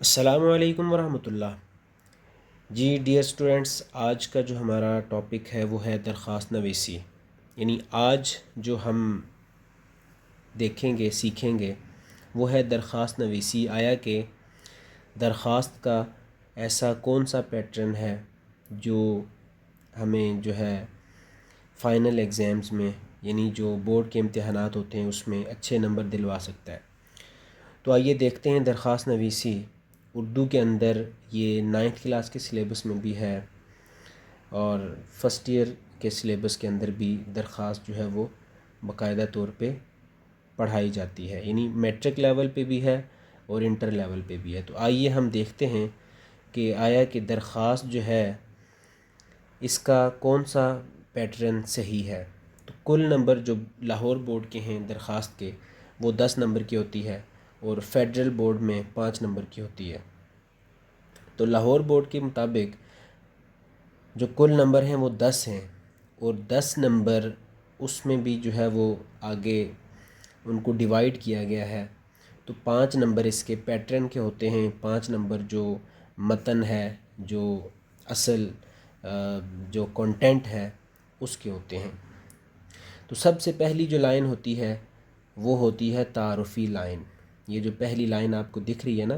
السلام علیکم ورحمۃ اللہ۔ جی ڈیئر اسٹوڈنٹس، آج کا جو ہمارا ٹاپک ہے وہ ہے درخواست نویسی۔ یعنی آج جو ہم دیکھیں گے سیکھیں گے وہ ہے درخواست نویسی۔ آیا کہ درخواست کا ایسا کون سا پیٹرن ہے جو ہمیں جو ہے فائنل ایگزامز میں، یعنی جو بورڈ کے امتحانات ہوتے ہیں اس میں اچھے نمبر دلوا سکتا ہے۔ تو آئیے دیکھتے ہیں درخواست نویسی اردو کے اندر یہ 9th کلاس کے سلیبس میں بھی ہے اور فرسٹ ایئر کے سلیبس کے اندر بھی درخواست جو ہے وہ باقاعدہ طور پہ پڑھائی جاتی ہے، یعنی میٹرک لیول پہ بھی ہے اور انٹر لیول پہ بھی ہے۔ تو آئیے ہم دیکھتے ہیں کہ آیا کہ درخواست جو ہے اس کا کون سا پیٹرن صحیح ہے۔ تو کل نمبر جو لاہور بورڈ کے ہیں درخواست کے وہ 10 نمبر کی ہوتی ہے اور فیڈرل بورڈ میں 5 نمبر کی ہوتی ہے۔ تو لاہور بورڈ کے مطابق جو کل نمبر ہیں وہ 10 ہیں اور 10 نمبر اس میں بھی جو ہے وہ آگے ان کو ڈیوائیڈ کیا گیا ہے۔ تو 5 نمبر اس کے پیٹرن کے ہوتے ہیں، 5 نمبر جو متن ہے، جو اصل جو کنٹینٹ ہے اس کے ہوتے ہیں۔ تو سب سے پہلی جو لائن ہوتی ہے وہ ہوتی ہے تعارفی لائن۔ یہ جو پہلی لائن آپ کو دکھ رہی ہے نا،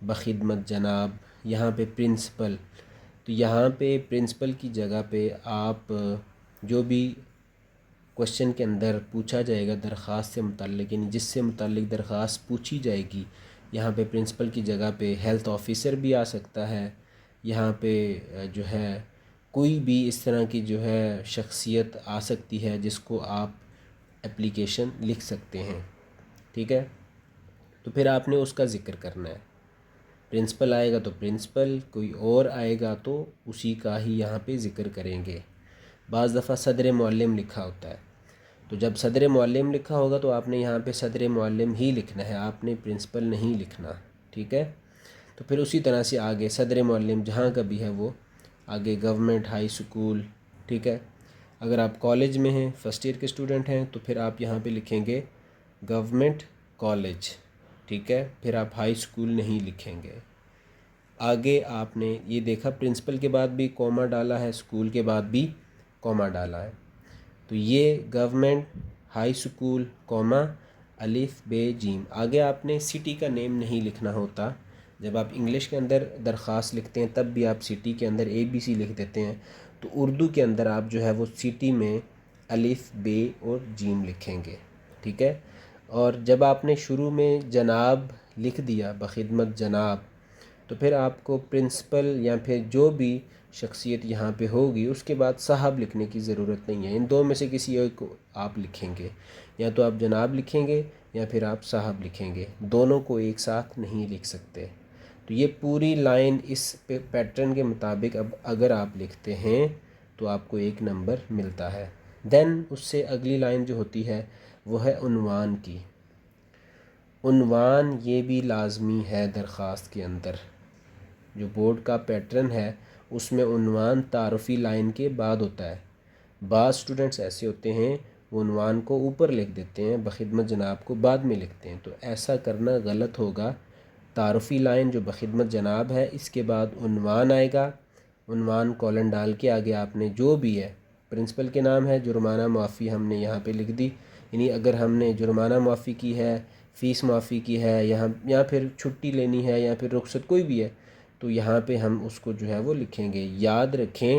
بخدمت جناب، یہاں پہ پرنسپل، تو یہاں پہ پرنسپل کی جگہ پہ آپ جو بھی کوشچن کے اندر پوچھا جائے گا درخواست سے متعلق، یعنی جس سے متعلق درخواست پوچھی جائے گی، یہاں پہ پرنسپل کی جگہ پہ ہیلتھ آفیسر بھی آ سکتا ہے، یہاں پہ جو ہے کوئی بھی اس طرح کی جو ہے شخصیت آ سکتی ہے جس کو آپ اپلیکیشن لکھ سکتے ہیں، ٹھیک ہے۔ تو پھر آپ نے اس کا ذکر کرنا ہے، پرنسپل آئے گا تو پرنسپل، کوئی اور آئے گا تو اسی کا ہی یہاں پہ ذکر کریں گے۔ بعض دفعہ صدر معلم لکھا ہوتا ہے، تو جب صدر معلم لکھا ہوگا تو آپ نے یہاں پہ صدر معلم ہی لکھنا ہے، آپ نے پرنسپل نہیں لکھنا، ٹھیک ہے۔ تو پھر اسی طرح سے آگے صدر معلم جہاں کا بھی ہے وہ آگے گورنمنٹ ہائی اسکول، ٹھیک ہے۔ اگر آپ کالج میں ہیں، فرسٹ ایئر کے اسٹوڈنٹ ہیں، تو پھر آپ یہاں پہ لکھیں گے گورنمنٹ کالج، ٹھیک ہے۔ پھر آپ ہائی اسکول نہیں لکھیں گے۔ آگے آپ نے یہ دیکھا پرنسپل کے بعد بھی کوما ڈالا ہے، اسکول کے بعد بھی کوما ڈالا ہے، تو یہ گورنمنٹ ہائی اسکول کوما الف بے جیم۔ آگے آپ نے سٹی کا نیم نہیں لکھنا ہوتا، جب آپ انگلش کے اندر درخواست لکھتے ہیں تب بھی آپ سٹی کے اندر ABC لکھ دیتے ہیں، تو اردو کے اندر آپ جو ہے وہ سٹی میں الف بے اور جیم لکھیں گے، ٹھیک ہے۔ اور جب آپ نے شروع میں جناب لکھ دیا، بخدمت جناب، تو پھر آپ کو پرنسپل یا پھر جو بھی شخصیت یہاں پہ ہوگی اس کے بعد صاحب لکھنے کی ضرورت نہیں ہے، ان دو میں سے کسی ایک کو آپ لکھیں گے، یا تو آپ جناب لکھیں گے یا پھر آپ صاحب لکھیں گے، دونوں کو ایک ساتھ نہیں لکھ سکتے۔ تو یہ پوری لائن اس پیٹرن کے مطابق اب اگر آپ لکھتے ہیں تو آپ کو 1 نمبر ملتا ہے۔ دین اس سے اگلی لائن جو ہوتی ہے وہ ہے عنوان کی۔ عنوان یہ بھی لازمی ہے درخواست کے اندر، جو بورڈ کا پیٹرن ہے اس میں عنوان تعارفی لائن کے بعد ہوتا ہے۔ بعض اسٹوڈنٹس ایسے ہوتے ہیں وہ عنوان کو اوپر لکھ دیتے ہیں، بخدمت جناب کو بعد میں لکھتے ہیں، تو ایسا کرنا غلط ہوگا۔ تعارفی لائن جو بخدمت جناب ہے اس کے بعد عنوان آئے گا، عنوان کولن ڈال کے آگے آپ نے جو بھی ہے، پرنسپل کے نام ہے، جرمانہ معافی ہم نے یہاں پہ لکھ دی، یعنی اگر ہم نے جرمانہ معافی کی ہے، فیس معافی کی ہے، یا پھر چھٹی لینی ہے یا پھر رخصت کوئی بھی ہے، تو یہاں پہ ہم اس کو جو ہے وہ لکھیں گے۔ یاد رکھیں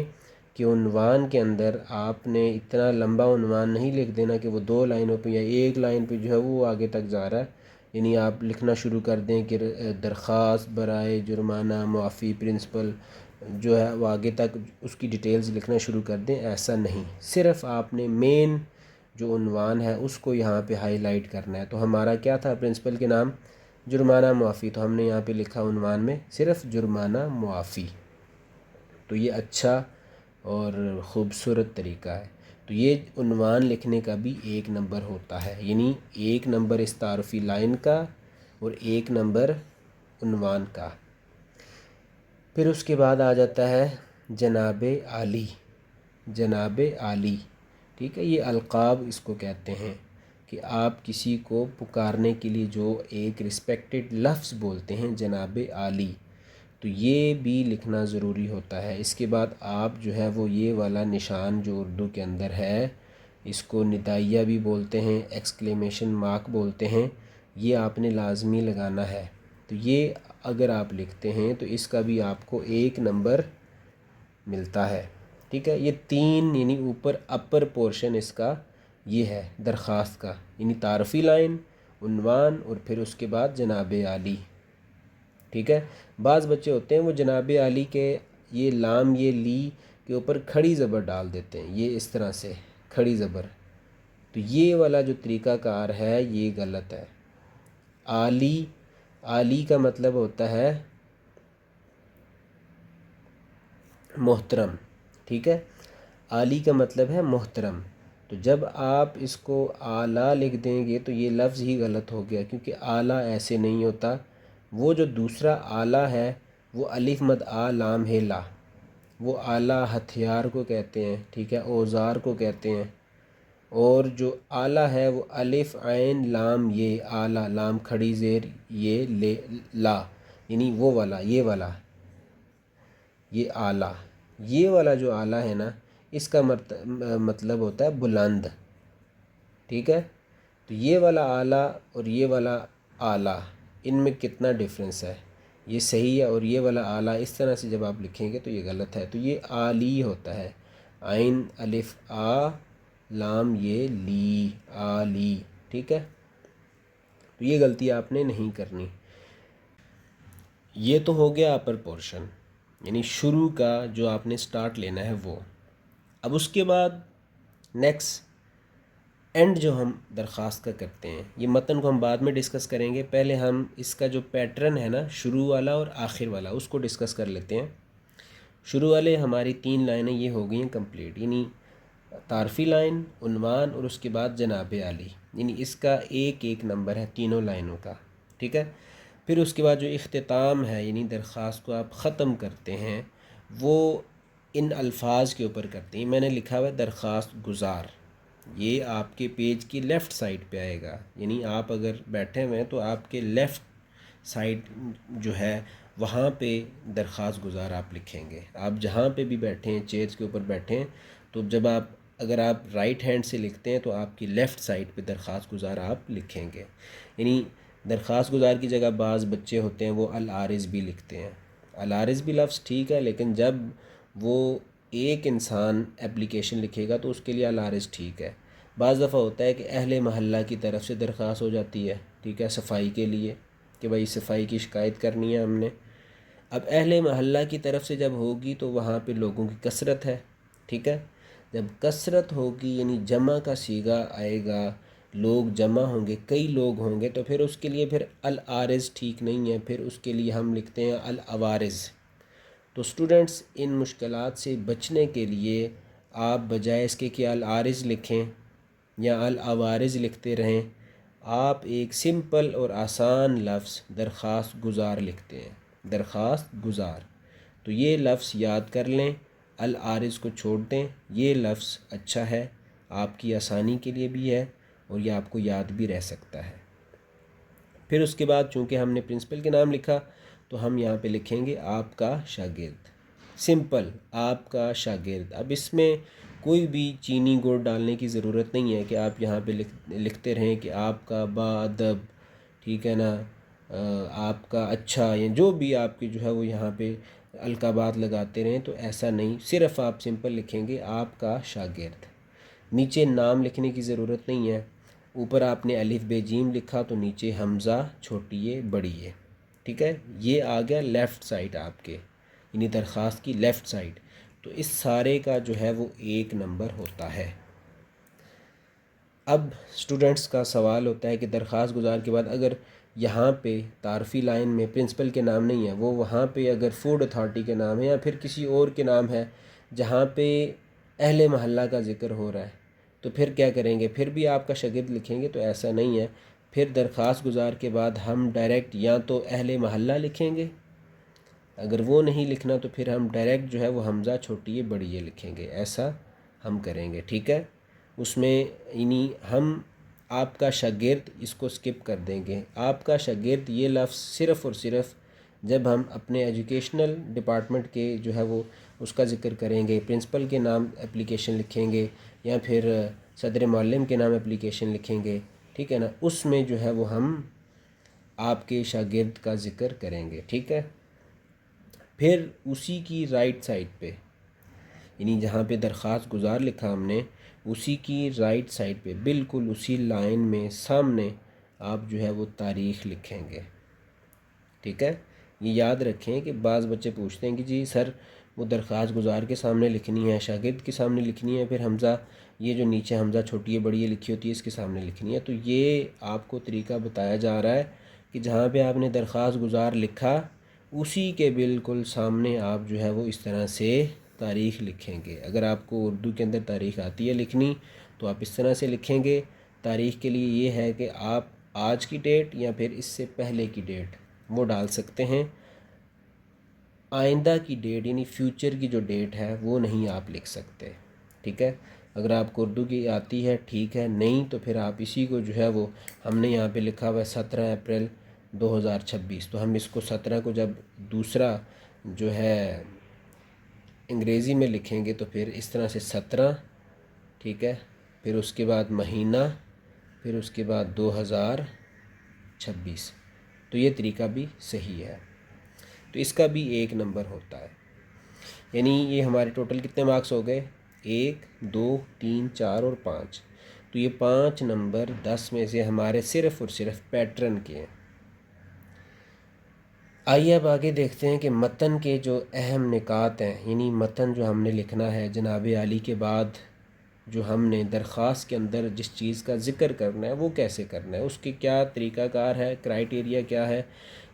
کہ عنوان کے اندر آپ نے اتنا لمبا عنوان نہیں لکھ دینا کہ وہ 2 لائنوں پہ یا 1 لائن پہ جو ہے وہ آگے تک جا رہا ہے، یعنی آپ لکھنا شروع کر دیں کہ درخواست برائے جرمانہ معافی پرنسپل جو ہے وہ آگے تک اس کی ڈیٹیلز لکھنا شروع کر دیں، ایسا نہیں، صرف آپ نے مین جو عنوان ہے اس کو یہاں پہ ہائی لائٹ کرنا ہے۔ تو ہمارا کیا تھا پرنسپل کے نام جرمانہ معافی، تو ہم نے یہاں پہ لکھا عنوان میں صرف جرمانہ معافی، تو یہ اچھا اور خوبصورت طریقہ ہے۔ تو یہ عنوان لکھنے کا بھی 1 نمبر ہوتا ہے، یعنی 1 نمبر اس تعارفی لائن کا اور 1 نمبر عنوان کا۔ پھر اس کے بعد آ جاتا ہے جناب عالی، جناب عالی، ٹھیک ہے، یہ القاب اس کو کہتے ہیں۔ کہ آپ کسی کو پکارنے کے لیے جو ایک رسپیکٹڈ لفظ بولتے ہیں جناب عالی، تو یہ بھی لکھنا ضروری ہوتا ہے۔ اس کے بعد آپ جو ہے وہ یہ والا نشان جو اردو کے اندر ہے، اس کو ندائیہ بھی بولتے ہیں، ایکسکلیمیشن مارک بولتے ہیں، یہ آپ نے لازمی لگانا ہے۔ تو یہ اگر آپ لکھتے ہیں تو اس کا بھی آپ کو 1 نمبر ملتا ہے، ٹھیک ہے۔ یہ 3 یعنی اوپر اپر پورشن اس کا یہ ہے درخواست کا، یعنی تعارفی لائن، عنوان، اور پھر اس کے بعد جناب عالی، ٹھیک ہے۔ بعض بچے ہوتے ہیں وہ جناب عالی کے یہ لام یہ لی کے اوپر کھڑی زبر ڈال دیتے ہیں، یہ اس طرح سے کھڑی زبر، تو یہ والا جو طریقہ کار ہے یہ غلط ہے۔ عالی، عالی کا مطلب ہوتا ہے محترم، ٹھیک ہے، عالی کا مطلب ہے محترم۔ تو جب آپ اس کو اعلیٰ لکھ دیں گے تو یہ لفظ ہی غلط ہو گیا، کیونکہ اعلیٰ ایسے نہیں ہوتا۔ وہ جو دوسرا اعلیٰ ہے وہ الف مد آ لام ہے لا، وہ اعلیٰ ہتھیار کو کہتے ہیں، ٹھیک ہے، اوزار کو کہتے ہیں۔ اور جو اعلیٰ ہے وہ الف عین لام یہ، اعلیٰ لام کھڑی زیر یہ لے لا، یعنی وہ والا یہ والا یہ اعلیٰ، یہ والا جو اعلیٰ ہے نا اس کا مطلب ہوتا ہے بلند، ٹھیک ہے۔ تو یہ والا اعلیٰ اور یہ والا اعلیٰ، ان میں کتنا ڈفرینس ہے، یہ صحیح ہے، اور یہ والا اعلیٰ اس طرح سے جب آپ لکھیں گے تو یہ غلط ہے۔ تو یہ عالی ہوتا ہے، عین الف آ لام یہ لی، عالی، ٹھیک ہے۔ تو یہ غلطی آپ نے نہیں کرنی۔ یہ تو ہو گیا اپر پورشن، یعنی شروع کا جو آپ نے سٹارٹ لینا ہے وہ۔ اب اس کے بعد نیکسٹ اینڈ جو ہم درخواست کا کرتے ہیں، یہ متن کو ہم بعد میں ڈسکس کریں گے، پہلے ہم اس کا جو پیٹرن ہے نا شروع والا اور آخر والا اس کو ڈسکس کر لیتے ہیں۔ شروع والے ہماری 3 لائنیں یہ ہو گئی ہیں کمپلیٹ، یعنی تعارفی لائن، عنوان، اور اس کے بعد جناب عالی، یعنی اس کا 1 نمبر ہے تینوں لائنوں کا، ٹھیک ہے۔ پھر اس کے بعد جو اختتام ہے، یعنی درخواست کو آپ ختم کرتے ہیں، وہ ان الفاظ کے اوپر کرتے ہیں۔ میں نے لکھا ہوا ہے درخواست گزار، یہ آپ کے پیج کی لیفٹ سائڈ پہ آئے گا، یعنی آپ اگر بیٹھے ہوئے ہیں تو آپ کے لیفٹ سائڈ جو ہے وہاں پہ درخواست گزار آپ لکھیں گے۔ آپ جہاں پہ بھی بیٹھے ہیں، چیئرز کے اوپر بیٹھے ہیں، تو جب اگر آپ رائٹ ہینڈ سے لکھتے ہیں تو آپ کی لیفٹ سائڈ پہ درخواست گزار آپ لکھیں گے۔ یعنی درخواست گزار کی جگہ بعض بچے ہوتے ہیں وہ العارض بھی لکھتے ہیں۔ العارض بھی لفظ ٹھیک ہے، لیکن جب وہ ایک انسان اپلیکیشن لکھے گا تو اس کے لیے العارض ٹھیک ہے۔ بعض دفعہ ہوتا ہے کہ اہل محلہ کی طرف سے درخواست ہو جاتی ہے، ٹھیک ہے، صفائی کے لیے، کہ بھائی صفائی کی شکایت کرنی ہے ہم نے۔ اب اہل محلہ کی طرف سے جب ہوگی تو وہاں پہ لوگوں کی کثرت ہے، ٹھیک ہے۔ جب کثرت ہوگی یعنی جمع کا صیغہ آئے گا، لوگ جمع ہوں گے، کئی لوگ ہوں گے، تو پھر اس کے لیے پھر العارض ٹھیک نہیں ہے، پھر اس کے لیے ہم لکھتے ہیں العوارض۔ تو اسٹوڈنٹس ان مشکلات سے بچنے کے لیے آپ بجائے اس کے کہ العارض لکھیں یا العوارض لکھتے رہیں، آپ ایک سمپل اور آسان لفظ درخواست گزار لکھتے ہیں، درخواست گزار۔ تو یہ لفظ یاد کر لیں، العارض کو چھوڑ دیں، یہ لفظ اچھا ہے، آپ کی آسانی کے لیے بھی ہے، اور یہ آپ کو یاد بھی رہ سکتا ہے۔ پھر اس کے بعد چونکہ ہم نے پرنسپل کے نام لکھا تو ہم یہاں پہ لکھیں گے آپ کا شاگرد، سمپل آپ کا شاگرد۔ اب اس میں کوئی بھی چینی گڑ ڈالنے کی ضرورت نہیں ہے کہ آپ یہاں پہ لکھتے رہیں کہ آپ کا با ادب، ٹھیک ہے نا، آپ کا اچھا، یا جو بھی آپ کی جو ہے وہ یہاں پہ القابات لگاتے رہیں، تو ایسا نہیں، صرف آپ سمپل لکھیں گے آپ کا شاگرد۔ نیچے نام لکھنے کی ضرورت نہیں ہے، اوپر آپ نے الف بے جیم لکھا تو نیچے حمزہ چھوٹی بڑی ہے، ٹھیک ہے۔ یہ آ گیا لیفٹ سائڈ آپ کے، یعنی درخواست کی لیفٹ سائڈ۔ تو اس سارے کا جو ہے وہ 1 نمبر ہوتا ہے۔ اب اسٹوڈنٹس کا سوال ہوتا ہے کہ درخواست گزار کے بعد اگر یہاں پہ تعارفی لائن میں پرنسپل کے نام نہیں ہے، وہ وہاں پہ اگر فوڈ اتھارٹی کے نام ہے یا پھر کسی اور کے نام ہے جہاں پہ اہل محلہ کا ذکر ہو رہا ہے، تو پھر کیا کریں گے؟ پھر بھی آپ کا شاگرد لکھیں گے؟ تو ایسا نہیں ہے، پھر درخواست گزار کے بعد ہم ڈائریکٹ یا تو اہل محلہ لکھیں گے، اگر وہ نہیں لکھنا تو پھر ہم ڈائریکٹ جو ہے وہ حمزہ چھوٹی بڑی لکھیں گے، ایسا ہم کریں گے، ٹھیک ہے۔ اس میں یعنی ہم آپ کا شاگرد اس کو سکپ کر دیں گے. آپ کا شاگرد یہ لفظ صرف اور صرف جب ہم اپنے ایجوکیشنل ڈپارٹمنٹ کے جو ہے وہ اس کا ذکر کریں گے، پرنسپل کے نام اپلیکیشن لکھیں گے یا پھر صدر معلم کے نام اپلیکیشن لکھیں گے، ٹھیک ہے نا، اس میں جو ہے وہ ہم آپ کے شاگرد کا ذکر کریں گے. ٹھیک ہے. پھر اسی کی رائٹ سائڈ پہ، یعنی جہاں پہ درخواست گزار لکھا ہم نے، اسی کی رائٹ سائڈ پہ بالکل اسی لائن میں سامنے آپ جو ہے وہ تاریخ لکھیں گے. ٹھیک ہے. یہ یاد رکھیں کہ بعض بچے پوچھتے ہیں کہ جی سر وہ درخواست گزار کے سامنے لکھنی ہے، شاگرد کے سامنے لکھنی ہے، پھر حمزہ یہ جو نیچے حمزہ چھوٹی ہے بڑی ہے لکھی ہوتی ہے اس کے سامنے لکھنی ہے. تو یہ آپ کو طریقہ بتایا جا رہا ہے کہ جہاں پہ آپ نے درخواست گزار لکھا اسی کے بالکل سامنے آپ جو ہے وہ اس طرح سے تاریخ لکھیں گے. اگر آپ کو اردو کے اندر تاریخ آتی ہے لکھنی تو آپ اس طرح سے لکھیں گے. تاریخ کے لیے یہ ہے کہ آپ آج کی ڈیٹ یا پھر اس سے پہلے کی ڈیٹ وہ ڈال سکتے ہیں. آئندہ کی ڈیٹ یعنی فیوچر کی جو ڈیٹ ہے وہ نہیں آپ لکھ سکتے. ٹھیک ہے. اگر آپ کو اردو کی آتی ہے ٹھیک ہے، نہیں تو پھر آپ اسی کو جو ہے وہ ہم نے یہاں پہ لکھا ہوا ہے 17 اپریل 2026، تو ہم اس کو 17 کو جب دوسرا جو ہے انگریزی میں لکھیں گے تو پھر اس طرح سے 17، ٹھیک ہے، پھر اس کے بعد مہینہ، پھر اس کے بعد 2026. تو یہ طریقہ بھی صحیح ہے. تو اس کا بھی 1 نمبر ہوتا ہے. یعنی یہ ہمارے ٹوٹل کتنے مارکس ہو گئے؟ 1 2 3 4 اور 5. تو یہ 5 نمبر 10 میں سے ہمارے صرف اور صرف پیٹرن کے ہیں. آئیے اب آگے دیکھتے ہیں کہ متن کے جو اہم نکات ہیں، یعنی متن جو ہم نے لکھنا ہے جناب عالی کے بعد جو ہم نے درخواست کے اندر جس چیز کا ذکر کرنا ہے وہ کیسے کرنا ہے، اس کی کیا طریقہ کار ہے، کرائیٹیریا کیا ہے،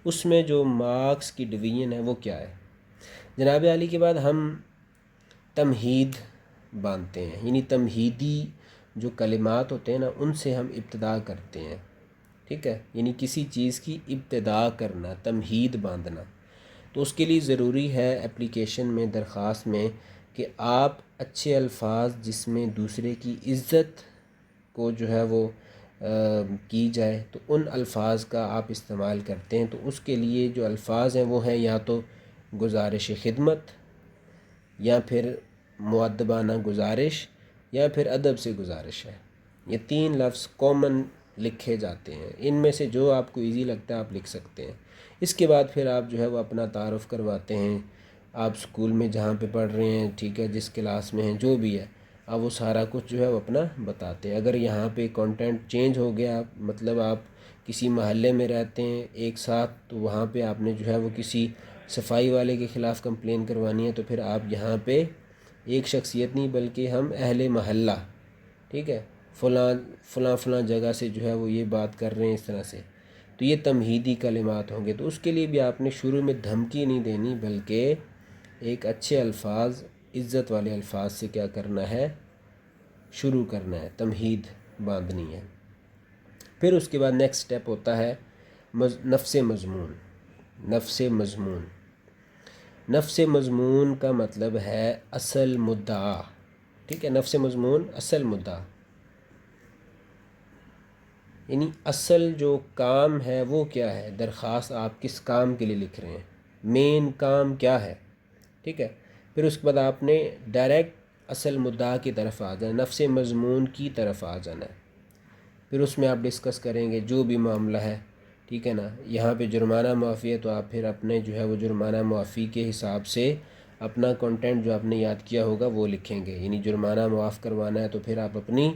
اس میں جو مارکس کی ڈویژن ہے وہ کیا ہے. جناب عالی کے بعد ہم تمہید باندھتے ہیں، یعنی تمہیدی جو کلمات ہوتے ہیں نا ان سے ہم ابتدا کرتے ہیں. ٹھیک ہے. یعنی کسی چیز کی ابتدا کرنا، تمہید باندھنا. تو اس کے لیے ضروری ہے اپلیکیشن میں، درخواست میں، کہ آپ اچھے الفاظ جس میں دوسرے کی عزت کو جو ہے وہ کی جائے تو ان الفاظ کا آپ استعمال کرتے ہیں. تو اس کے لیے جو الفاظ ہیں وہ ہیں یا تو گزارش خدمت، یا پھر مؤدبانہ گزارش، یا پھر ادب سے گزارش ہے. یہ 3 لفظ کامن لکھے جاتے ہیں. ان میں سے جو آپ کو ایزی لگتا ہے آپ لکھ سکتے ہیں. اس کے بعد پھر آپ جو ہے وہ اپنا تعارف کرواتے ہیں. آپ اسکول میں جہاں پہ پڑھ رہے ہیں، ٹھیک ہے، جس کلاس میں ہیں، جو بھی ہے، آپ وہ سارا کچھ جو ہے وہ اپنا بتاتے ہیں. اگر یہاں پہ کانٹینٹ چینج ہو گیا، مطلب آپ کسی محلے میں رہتے ہیں ایک ساتھ، تو وہاں پہ آپ نے جو ہے وہ کسی صفائی والے کے خلاف کمپلین کروانی ہے، تو پھر آپ یہاں پہ ایک شخصیت نہیں بلکہ ہم اہل محلہ، ٹھیک ہے، فلاں فلاں فلاں جگہ سے جو ہے وہ یہ بات کر رہے ہیں اس طرح سے. تو یہ تمہیدی کلمات ہوں گے. تو اس کے لیے بھی آپ نے شروع میں دھمکی نہیں دینی بلکہ ایک اچھے الفاظ، عزت والے الفاظ سے کیا کرنا ہے، شروع کرنا ہے، تمہید باندھنی ہے. پھر اس کے بعد نیکسٹ سٹیپ ہوتا ہے نفس مضمون. نفس مضمون، نفس مضمون کا مطلب ہے اصل مدعا. ٹھیک ہے. نفس مضمون اصل مدعا، یعنی اصل جو کام ہے وہ کیا ہے، درخواست آپ کس کام کے لیے لکھ رہے ہیں، مین کام کیا ہے. ٹھیک ہے. پھر اس کے بعد آپ نے ڈائریکٹ اصل مدعا کی طرف آ جانا، نفس مضمون کی طرف آ جانا ہے. پھر اس میں آپ ڈسکس کریں گے جو بھی معاملہ ہے. ٹھیک ہے نا. یہاں پہ جرمانہ معافی ہے تو آپ پھر اپنے جو ہے وہ جرمانہ معافی کے حساب سے اپنا کنٹینٹ جو آپ نے یاد کیا ہوگا وہ لکھیں گے. یعنی جرمانہ معاف کروانا ہے تو پھر آپ اپنی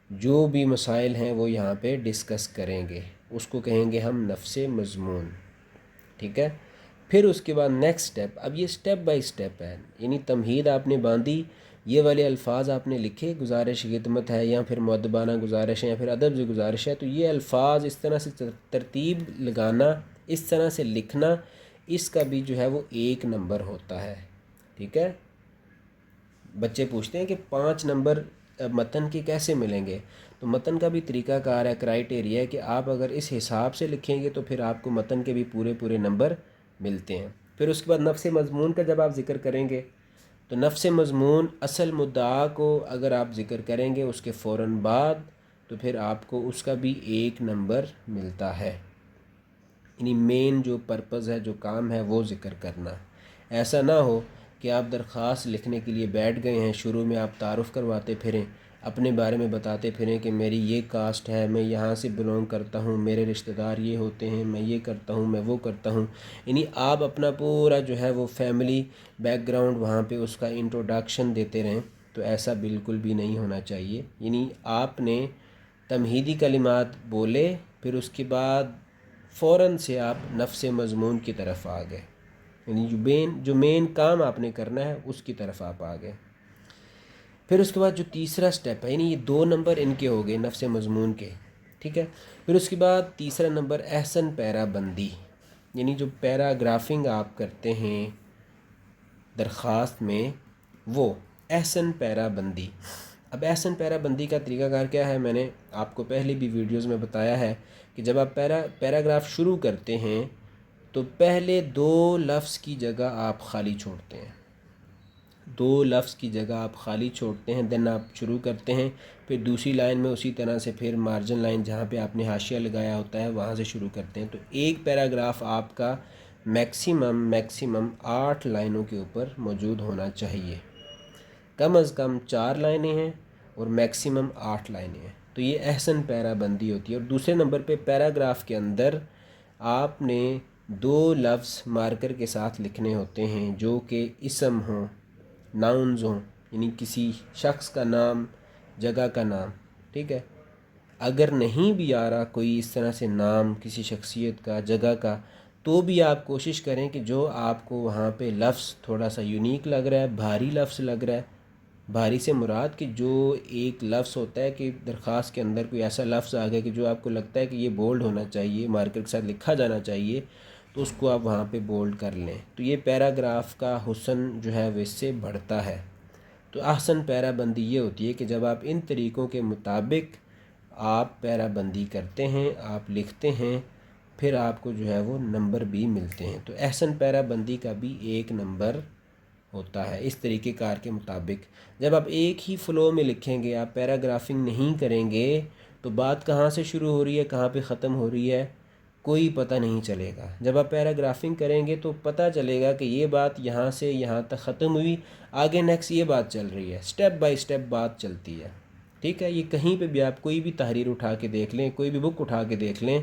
جو بھی مسائل ہیں وہ یہاں پہ ڈسکس کریں گے. اس کو کہیں گے ہم نفس مضمون. ٹھیک ہے. پھر اس کے بعد نیکسٹ سٹیپ، اب یہ سٹیپ بائی سٹیپ ہے. یعنی تمہید آپ نے باندھی، یہ والے الفاظ آپ نے لکھے، گزارش خدمت ہے یا پھر مؤدبانہ گزارش ہے یا پھر ادب سے گزارش ہے. تو یہ الفاظ اس طرح سے ترتیب لگانا، اس طرح سے لکھنا، اس کا بھی جو ہے وہ 1 نمبر ہوتا ہے. ٹھیک ہے. بچے پوچھتے ہیں کہ 5 نمبر متن کے کیسے ملیں گے. تو متن کا بھی طریقہ کار ہے، کرائیٹیریا ہے کہ آپ اگر اس حساب سے لکھیں گے تو پھر آپ کو متن کے بھی پورے نمبر ملتے ہیں. پھر اس کے بعد نفس مضمون کا جب آپ ذکر کریں گے تو نفس مضمون اصل مدعا کو اگر آپ ذکر کریں گے اس کے فوراً بعد تو پھر آپ کو اس کا بھی 1 نمبر ملتا ہے. یعنی مین جو پرپز ہے، جو کام ہے، وہ ذکر کرنا. ایسا نہ ہو کہ آپ درخواست لکھنے کے لیے بیٹھ گئے ہیں، شروع میں آپ تعارف کرواتے پھریں، اپنے بارے میں بتاتے پھریں کہ میری یہ کاسٹ ہے، میں یہاں سے بلونگ کرتا ہوں، میرے رشتہ دار یہ ہوتے ہیں، میں یہ کرتا ہوں، میں وہ کرتا ہوں. یعنی آپ اپنا پورا جو ہے وہ فیملی بیک گراؤنڈ وہاں پہ اس کا انٹروڈکشن دیتے رہیں. تو ایسا بالکل بھی نہیں ہونا چاہیے. یعنی آپ نے تمہیدی کلمات بولے، پھر اس کے بعد فوراً سے آپ نفس مضمون کی طرف آ گئے. یعنی جو مین کام آپ نے کرنا ہے اس کی طرف آپ آ گئے. پھر اس کے بعد جو تیسرا سٹیپ ہے، یعنی یہ 2 نمبر ان کے ہو گئے نفس مضمون کے، ٹھیک ہے. پھر اس کے بعد تیسرا نمبر احسن پیرا بندی. یعنی جو پیراگرافنگ آپ کرتے ہیں درخواست میں، وہ احسن پیرا بندی. اب احسن پیرا بندی کا طریقہ کار کیا ہے، میں نے آپ کو پہلے بھی ویڈیوز میں بتایا ہے کہ جب آپ پیراگراف شروع کرتے ہیں تو پہلے 2 لفظ کی جگہ آپ خالی چھوڑتے ہیں. 2 لفظ کی جگہ آپ خالی چھوڑتے ہیں، دین آپ شروع کرتے ہیں. پھر دوسری لائن میں اسی طرح سے پھر مارجن لائن جہاں پہ آپ نے حاشیہ لگایا ہوتا ہے وہاں سے شروع کرتے ہیں. تو ایک پیراگراف آپ کا میکسیمم 8 لائنوں کے اوپر موجود ہونا چاہیے. کم از کم 4 لائنیں ہیں اور میکسیمم 8 لائنیں ہیں. تو یہ احسن پیرا بندی ہوتی ہے. اور دوسرے نمبر پہ پیراگراف کے اندر آپ نے 2 لفظ مارکر کے ساتھ لکھنے ہوتے ہیں جو کہ اسم ہوں، ناؤنز ہوں، یعنی کسی شخص کا نام، جگہ کا نام، ٹھیک ہے. اگر نہیں بھی آ رہا کوئی اس طرح سے نام کسی شخصیت کا، جگہ کا، تو بھی آپ کوشش کریں کہ جو آپ کو وہاں پہ لفظ تھوڑا سا یونیک لگ رہا ہے، بھاری لفظ لگ رہا ہے. بھاری سے مراد کہ جو ایک لفظ ہوتا ہے کہ درخواست کے اندر کوئی ایسا لفظ آ گیا کہ جو آپ کو لگتا ہے کہ یہ بولڈ ہونا چاہیے، مارکر کے ساتھ لکھا جانا چاہیے، تو اس کو آپ وہاں پہ بولڈ کر لیں. تو یہ پیراگراف کا حسن جو ہے وہ اس سے بڑھتا ہے. تو احسن پیرا بندی یہ ہوتی ہے کہ جب آپ ان طریقوں کے مطابق آپ پیرا بندی کرتے ہیں، آپ لکھتے ہیں، پھر آپ کو جو ہے وہ نمبر بھی ملتے ہیں. تو احسن پیرا بندی کا بھی 1 نمبر ہوتا ہے اس طریقے کار کے مطابق. جب آپ ایک ہی فلو میں لکھیں گے، آپ پیراگرافنگ نہیں کریں گے، تو بات کہاں سے شروع ہو رہی ہے، کہاں پہ ختم ہو رہی ہے، کوئی پتہ نہیں چلے گا. جب آپ پیراگرافنگ کریں گے تو پتہ چلے گا کہ یہ بات یہاں سے یہاں تک ختم ہوئی، آگے نیکسٹ یہ بات چل رہی ہے، سٹیپ بائی سٹیپ بات چلتی ہے. ٹھیک ہے. یہ کہیں پہ بھی آپ کوئی بھی تحریر اٹھا کے دیکھ لیں، کوئی بھی بک اٹھا کے دیکھ لیں،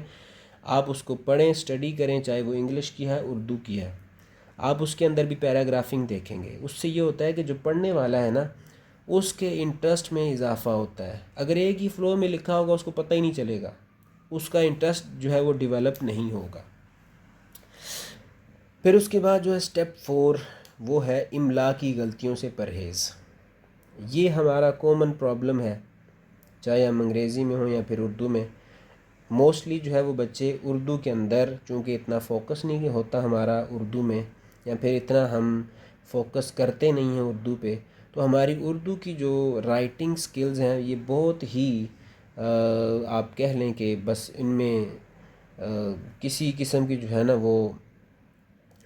آپ اس کو پڑھیں، اسٹڈی کریں، چاہے وہ انگلش کی ہے، اردو کی ہے، آپ اس کے اندر بھی پیراگرافنگ دیکھیں گے. اس سے یہ ہوتا ہے کہ جو پڑھنے والا ہے نا، اس کے انٹرسٹ میں اضافہ ہوتا ہے. اگر ایک ہی فلو میں لکھا ہوگا اس کو پتہ ہی نہیں چلے گا، اس کا انٹرسٹ جو ہے وہ ڈیولپ نہیں ہوگا. پھر اس کے بعد جو ہے اسٹیپ 4، وہ ہے املا کی غلطیوں سے پرہیز. یہ ہمارا کامن پرابلم ہے، چاہے ہم انگریزی میں ہوں یا پھر اردو میں. موسٹلی جو ہے وہ بچے اردو کے اندر چونکہ اتنا فوکس نہیں ہوتا ہمارا اردو میں، یا پھر اتنا ہم فوکس کرتے نہیں ہیں اردو پہ، تو ہماری اردو کی جو رائٹنگ سکلز ہیں یہ بہت ہی آپ کہہ لیں کہ بس ان میں کسی قسم کی جو ہے نا وہ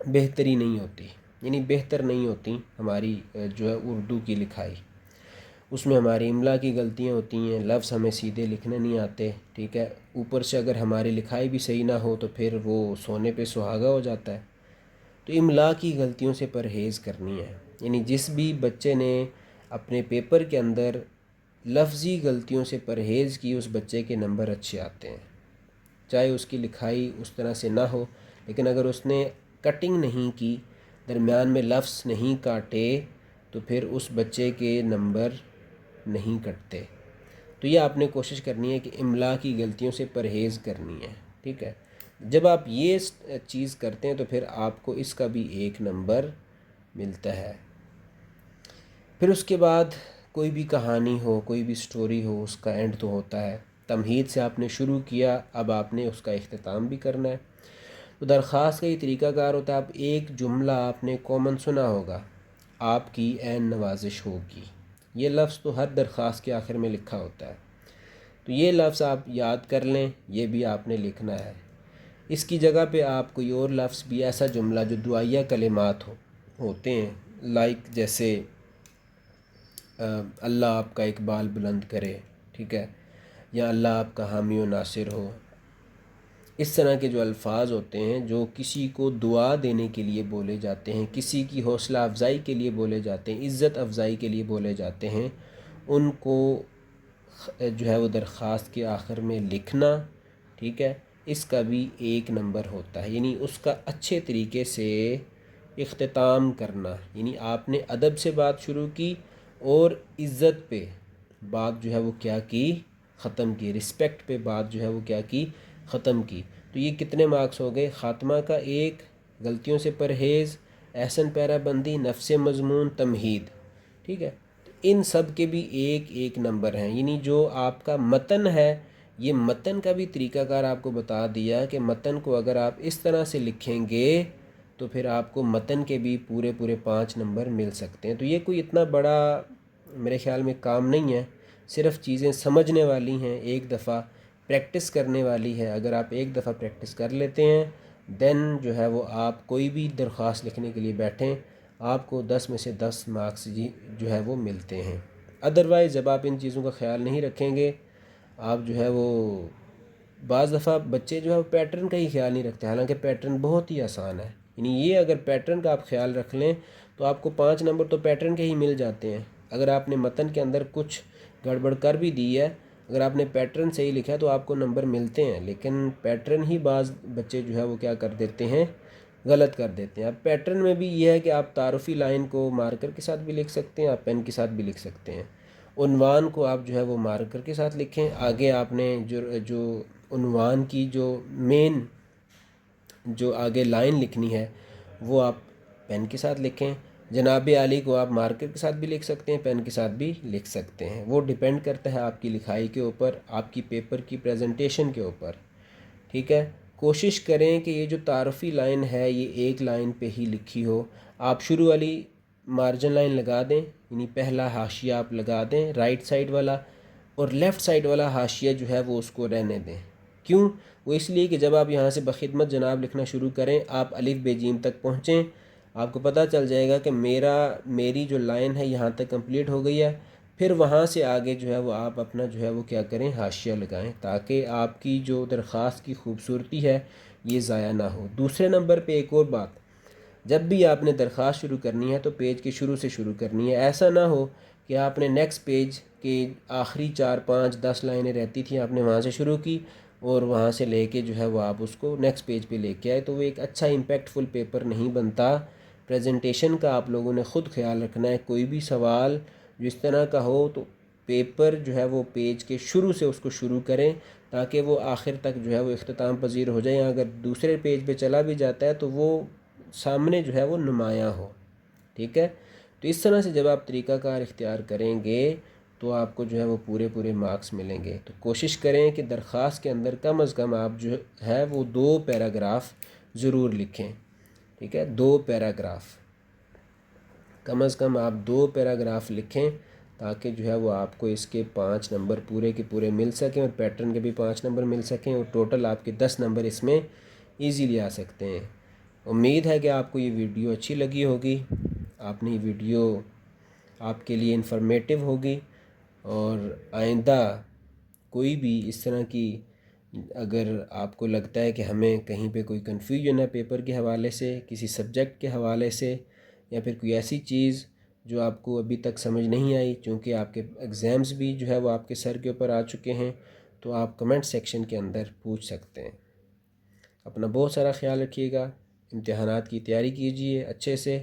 بہتری نہیں ہوتی. یعنی بہتر نہیں ہوتی ہماری جو ہے اردو کی لکھائی. اس میں ہماری املا کی غلطیاں ہوتی ہیں، لفظ ہمیں سیدھے لکھنے نہیں آتے. ٹھیک ہے. اوپر سے اگر ہماری لکھائی بھی صحیح نہ ہو تو پھر وہ سونے پہ سہاگا ہو جاتا ہے. تو املا کی غلطیوں سے پرہیز کرنی ہے. یعنی جس بھی بچے نے اپنے پیپر کے اندر لفظی غلطیوں سے پرہیز کی، اس بچے کے نمبر اچھے آتے ہیں، چاہے اس کی لکھائی اس طرح سے نہ ہو. لیکن اگر اس نے کٹنگ نہیں کی، درمیان میں لفظ نہیں کاٹے، تو پھر اس بچے کے نمبر نہیں کٹتے. تو یہ آپ نے کوشش کرنی ہے کہ املا کی غلطیوں سے پرہیز کرنی ہے. ٹھیک ہے. جب آپ یہ چیز کرتے ہیں تو پھر آپ کو اس کا بھی 1 نمبر ملتا ہے. پھر اس کے بعد کوئی بھی کہانی ہو، کوئی بھی سٹوری ہو، اس کا اینڈ تو ہوتا ہے. تمہید سے آپ نے شروع کیا، اب آپ نے اس کا اختتام بھی کرنا ہے. تو درخواست کا یہ طریقہ کار ہوتا ہے، آپ ایک جملہ آپ نے کامن سنا ہوگا، آپ کی عین نوازش ہوگی. یہ لفظ تو ہر درخواست کے آخر میں لکھا ہوتا ہے. تو یہ لفظ آپ یاد کر لیں، یہ بھی آپ نے لکھنا ہے. اس کی جگہ پہ آپ کوئی اور لفظ بھی، ایسا جملہ جو دعائیہ کلمات ہوتے ہیں، لائک جیسے اللہ آپ کا اقبال بلند کرے، ٹھیک ہے، یا اللہ آپ کا حامی و ناصر ہو۔ اس طرح کے جو الفاظ ہوتے ہیں جو کسی کو دعا دینے کے لیے بولے جاتے ہیں، کسی کی حوصلہ افزائی کے لیے بولے جاتے ہیں، عزت افزائی کے لیے بولے جاتے ہیں، ان کو جو ہے وہ درخواست کے آخر میں لکھنا، ٹھیک ہے، اس کا بھی 1 نمبر ہوتا ہے۔ یعنی اس کا اچھے طریقے سے اختتام کرنا، یعنی آپ نے ادب سے بات شروع کی اور عزت پہ بات جو ہے وہ کیا کی، ختم کی، رسپیکٹ پہ بات جو ہے وہ کیا کی، ختم کی۔ تو یہ کتنے مارکس ہو گئے؟ خاتمہ کا 1، غلطیوں سے پرہیز، احسن پیرا بندی، نفس مضمون، تمہید، ٹھیک ہے۔ تو ان سب کے بھی 1 نمبر ہیں۔ یعنی جو آپ کا متن ہے، یہ متن کا بھی طریقہ کار آپ کو بتا دیا کہ متن کو اگر آپ اس طرح سے لکھیں گے تو پھر آپ کو متن کے بھی پورے 5 نمبر مل سکتے ہیں۔ تو یہ کوئی اتنا بڑا میرے خیال میں کام نہیں ہے، صرف چیزیں سمجھنے والی ہیں، ایک دفعہ پریکٹس کرنے والی ہے۔ اگر آپ ایک دفعہ پریکٹس کر لیتے ہیں دین جو ہے وہ آپ کوئی بھی درخواست لکھنے کے لیے بیٹھیں، آپ کو 10 میں سے 10 مارکس جو ہے وہ ملتے ہیں۔ ادروائز جب آپ ان چیزوں کا خیال نہیں رکھیں گے، آپ جو ہے وہ بعض دفعہ بچے جو ہے وہ پیٹرن کا ہی خیال نہیں رکھتے، حالانکہ پیٹرن بہت ہی آسان ہے۔ یعنی یہ اگر پیٹرن کا آپ خیال رکھ لیں تو آپ کو 5 نمبر تو پیٹرن کے ہی مل جاتے ہیں۔ اگر آپ نے متن کے اندر کچھ گڑبڑ کر بھی دی ہے، اگر آپ نے پیٹرن صحیح لکھا ہے تو آپ کو نمبر ملتے ہیں، لیکن پیٹرن ہی بعض بچے جو ہے وہ کیا کر دیتے ہیں، غلط کر دیتے ہیں۔ اب پیٹرن میں بھی یہ ہے کہ آپ تعارفی لائن کو مارکر کے ساتھ بھی لکھ سکتے ہیں، آپ پین کے ساتھ بھی لکھ سکتے ہیں۔ عنوان کو آپ جو ہے وہ مارکر کے ساتھ لکھیں، آگے آپ نے جو عنوان کی جو مین جو آگے لائن لکھنی ہے وہ آپ پین کے ساتھ لکھیں۔ جناب عالی کو آپ مارکر کے ساتھ بھی لکھ سکتے ہیں، پین کے ساتھ بھی لکھ سکتے ہیں، وہ ڈیپینڈ کرتا ہے آپ کی لکھائی کے اوپر، آپ کی پیپر کی پریزنٹیشن کے اوپر، ٹھیک ہے۔ کوشش کریں کہ یہ جو تعارفی لائن ہے یہ ایک لائن پہ ہی لکھی ہو۔ آپ شروع والی مارجن لائن لگا دیں، یعنی پہلا حاشیہ آپ لگا دیں رائٹ سائڈ والا، اور لیفٹ سائڈ والا حاشیہ جو ہے وہ اس کو رہنے دیں۔ کیوں؟ وہ اس لیے کہ جب آپ یہاں سے بخدمت جناب لکھنا شروع کریں، آپ الف بے جیم تک پہنچیں، آپ کو پتہ چل جائے گا کہ میری جو لائن ہے یہاں تک کمپلیٹ ہو گئی ہے، پھر وہاں سے آگے جو ہے وہ آپ اپنا جو ہے وہ کیا کریں، حاشیہ لگائیں، تاکہ آپ کی جو درخواست کی خوبصورتی ہے یہ ضائع نہ ہو۔ دوسرے نمبر پہ ایک اور بات، جب بھی آپ نے درخواست شروع کرنی ہے تو پیج کے شروع سے شروع کرنی ہے۔ ایسا نہ ہو کہ آپ نے نیکسٹ پیج کے آخری 4 5 10 لائنیں رہتی تھیں، آپ نے وہاں سے شروع کی اور وہاں سے لے کے جو ہے وہ آپ اس کو نیکسٹ پیج پہ لے کے آئے، تو وہ ایک اچھا امپیکٹ فل پیپر نہیں بنتا۔ پریزنٹیشن کا آپ لوگوں نے خود خیال رکھنا ہے، کوئی بھی سوال جو اس طرح کا ہو تو پیپر جو ہے وہ پیج کے شروع سے اس کو شروع کریں، تاکہ وہ آخر تک جو ہے وہ اختتام پذیر ہو جائے۔ اگر دوسرے پیج پہ چلا بھی جاتا ہے تو وہ سامنے جو ہے وہ نمایاں ہو، ٹھیک ہے۔ تو اس طرح سے جب آپ طریقہ کار اختیار کریں گے تو آپ کو جو ہے وہ پورے مارکس ملیں گے۔ تو کوشش کریں کہ درخواست کے اندر کم از کم آپ جو ہے وہ 2 پیراگراف ضرور لکھیں، ٹھیک ہے، 2 پیراگراف، کم از کم آپ 2 پیراگراف لکھیں، تاکہ جو ہے وہ آپ کو اس کے 5 نمبر پورے کے پورے مل سکیں، اور پیٹرن کے بھی 5 نمبر مل سکیں، اور ٹوٹل آپ کے 10 نمبر اس میں ایزیلی آ سکتے ہیں۔ امید ہے کہ آپ کو یہ ویڈیو اچھی لگی ہوگی، آپ نے یہ ویڈیو آپ کے لیے انفارمیٹیو ہوگی، اور آئندہ کوئی بھی اس طرح کی اگر آپ کو لگتا ہے کہ ہمیں کہیں پہ کوئی کنفیوژن ہے پیپر کے حوالے سے، کسی سبجیکٹ کے حوالے سے، یا پھر کوئی ایسی چیز جو آپ کو ابھی تک سمجھ نہیں آئی، چونکہ آپ کے ایگزامز بھی جو ہے وہ آپ کے سر کے اوپر آ چکے ہیں، تو آپ کمنٹ سیکشن کے اندر پوچھ سکتے ہیں۔ اپنا بہت سارا خیال رکھیے گا، امتحانات کی تیاری کیجیے اچھے سے۔